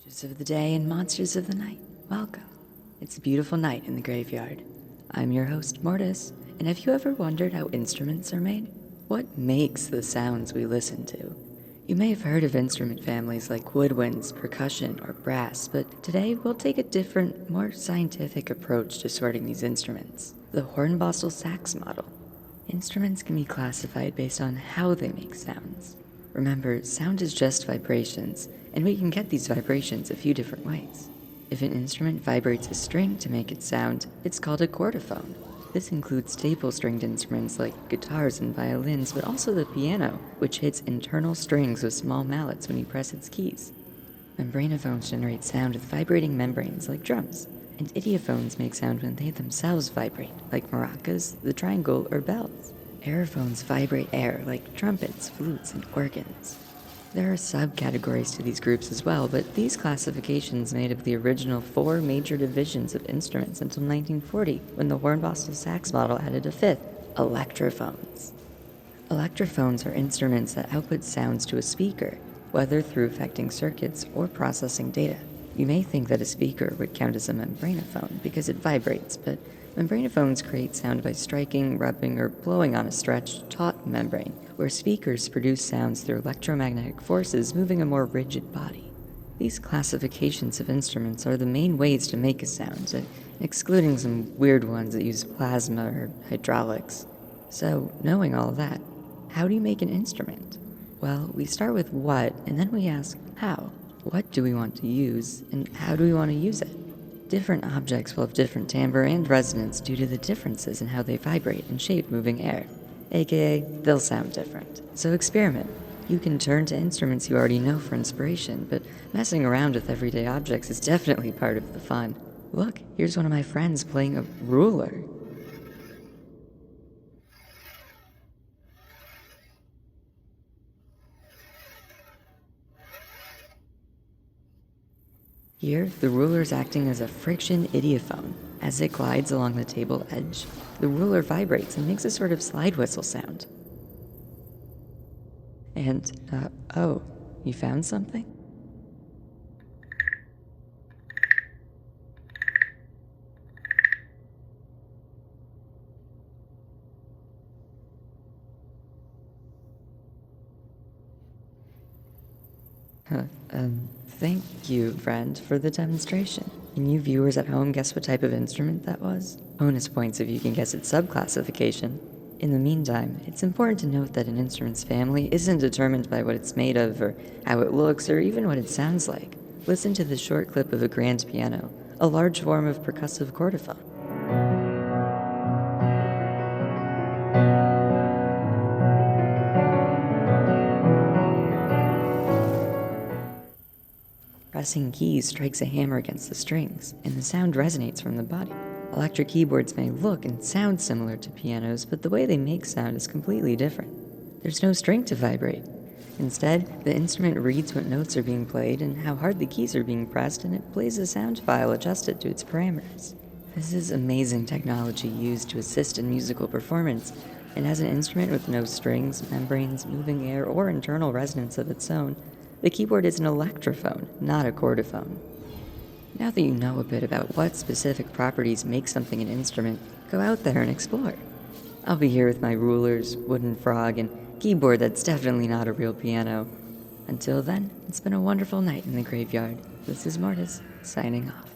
Creatures of the day and monsters of the night, welcome. It's a beautiful night in the graveyard. I'm your host, Mortis, and have you ever wondered how instruments are made? What makes the sounds we listen to? You may have heard of instrument families like woodwinds, percussion, or brass, but today we'll take a different, more scientific approach to sorting these instruments, the hornbostel sax model. Instruments can be classified based on how they make sounds. Remember, sound is just vibrations, and we can get these vibrations a few different ways. If an instrument vibrates a string to make it sound, it's called a chordophone. This includes staple-stringed instruments like guitars and violins, but also the piano, which hits internal strings with small mallets when you press its keys. Membranophones generate sound with vibrating membranes like drums, and idiophones make sound when they themselves vibrate, like maracas, the triangle, or bells. Aerophones vibrate air like trumpets, flutes, and organs. There are subcategories to these groups as well, but these classifications made up the original 4 major divisions of instruments until 1940, when the hornbostel sax model added a 5th, electrophones. Electrophones are instruments that output sounds to a speaker, whether through affecting circuits or processing data. You may think that a speaker would count as a membranophone because it vibrates, but membranophones create sound by striking, rubbing, or blowing on a stretched, taut membrane, where speakers produce sounds through electromagnetic forces moving a more rigid body. These classifications of instruments are the main ways to make a sound, excluding some weird ones that use plasma or hydraulics. So, knowing all of that, how do you make an instrument? Well, we start with what, and then we ask how. What do we want to use, and how do we want to use it? Different objects will have different timbre and resonance due to the differences in how they vibrate and shape moving air, aka they'll sound different. So experiment. You can turn to instruments you already know for inspiration, but messing around with everyday objects is definitely part of the fun. Look, here's one of my friends playing a ruler. Here, the ruler is acting as a friction idiophone. As it glides along the table edge, the ruler vibrates and makes a sort of slide whistle sound. And, oh, you found something? Thank you, friend, for the demonstration. Can you viewers at home guess what type of instrument that was? Bonus points if you can guess its subclassification. In the meantime, it's important to note that an instrument's family isn't determined by what it's made of, or how it looks, or even what it sounds like. Listen to this short clip of a grand piano, a large form of percussive chordophone. Pressing keys strikes a hammer against the strings, and the sound resonates from the body. Electric keyboards may look and sound similar to pianos, but the way they make sound is completely different. There's no string to vibrate. Instead, the instrument reads what notes are being played and how hard the keys are being pressed, and it plays a sound file adjusted to its parameters. This is amazing technology used to assist in musical performance, and as an instrument with no strings, membranes, moving air, or internal resonance of its own, the keyboard is an electrophone, not a chordophone. Now that you know a bit about what specific properties make something an instrument, go out there and explore. I'll be here with my rulers, wooden frog, and keyboard that's definitely not a real piano. Until then, it's been a wonderful night in the graveyard. This is Mortis, signing off.